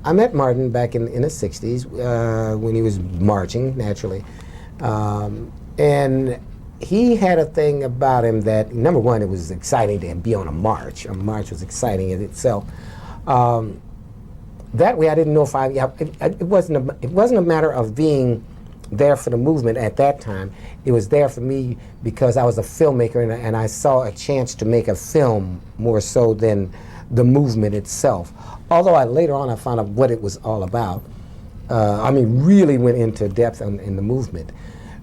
I met Martin back in the 60s when he was marching, naturally. And he had a thing about him that, number one, it was exciting to be on a march. A march was exciting in itself. That way, I didn't know if it wasn't a matter of being there for the movement at that time. It was there for me because I was a filmmaker and I saw a chance to make a film more so than the movement itself. Although later on I found out what it was all about. I mean, really went into depth in the movement.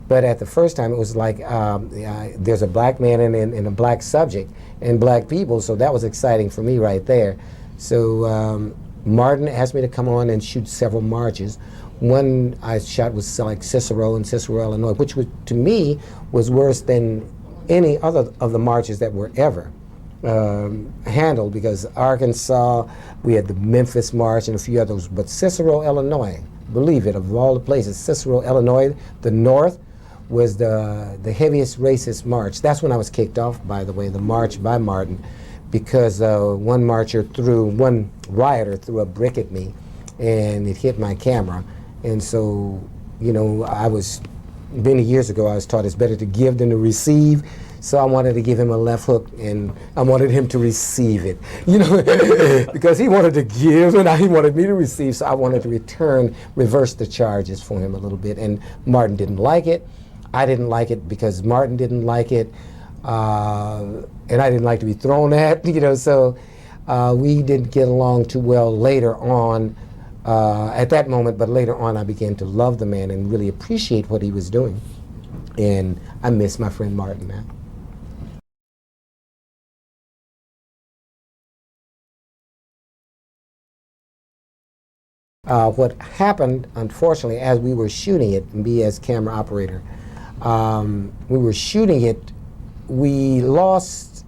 But at the first time, it was like there's a black man and a black subject and black people, so that was exciting for me right there. So Martin asked me to come on and shoot several marches. One I shot was like Cicero in Cicero, Illinois, which was, to me, was worse than any other of the marches that were ever handled, because Arkansas, we had the Memphis March and a few others, but Cicero, Illinois, believe it, of all the places, Cicero, Illinois, the North, was the heaviest racist march. That's when I was kicked off, by the way, the march by Martin, because one rioter threw a brick at me, and it hit my camera. And so, you know, many years ago, I was taught it's better to give than to receive. So I wanted to give him a left hook, and I wanted him to receive it, you know, because he wanted to give and he wanted me to receive. So I wanted to reverse the charges for him a little bit. And Martin didn't like it. I didn't like it because Martin didn't like it. And I didn't like to be thrown at, you know, so we didn't get along too well later on at that moment, but later on I began to love the man and really appreciate what he was doing. And I miss my friend Martin now. What happened, unfortunately, as we were shooting it, me as camera operator, we were shooting it, we lost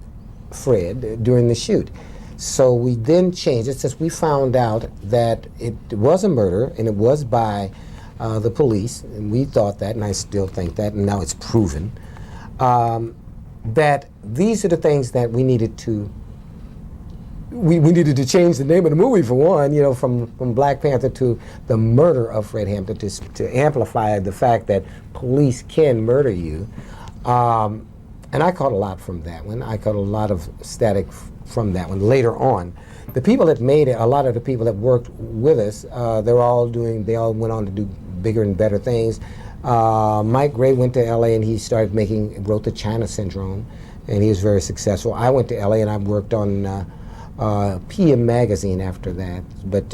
Fred during the shoot. So we then changed it since we found out that it was a murder and it was by the police, and we thought that, and I still think that, and now it's proven, that these are the things that we needed to change the name of the movie, for one, you know, from Black Panther to the murder of Fred Hampton, to amplify the fact that police can murder you. And I caught a lot from that one. I caught a lot of static from that one later on. The people that made it, a lot of the people that worked with us, they all went on to do bigger and better things. Mike Gray went to LA and he wrote the China Syndrome, and he was very successful. I went to LA and I worked on PM Magazine after that, but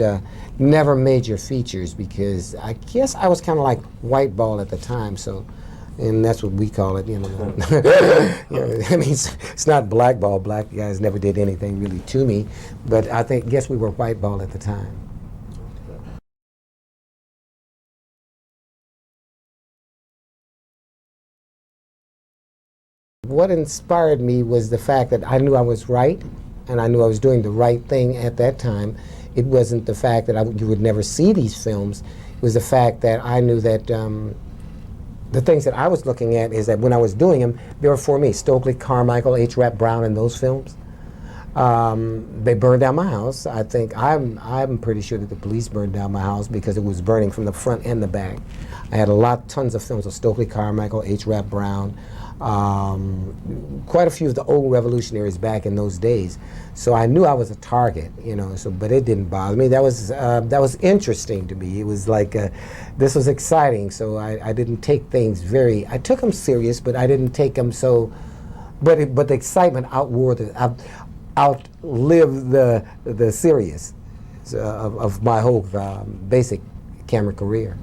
never major features, because I guess I was kind of like white ball at the time, so, and that's what we call it, you know. You know, I mean, it's not black ball. Black guys never did anything really to me, but guess we were white ball at the time. What inspired me was the fact that I knew I was right, and I knew I was doing the right thing at that time. It wasn't the fact that you would never see these films. It was the fact that I knew that the things that I was looking at is that when I was doing them, they were for me. Stokely Carmichael, H. Rap Brown, and those films. They burned down my house. I think I'm pretty sure that the police burned down my house because it was burning from the front and the back. I had tons of films of Stokely Carmichael, H. Rap Brown, quite a few of the old revolutionaries back in those days. So I knew I was a target, you know. So, but it didn't bother me. That was interesting to me. It was like this was exciting. So I didn't take things I took them serious, but I didn't take them so. But the excitement outlived the serious of my whole basic camera career.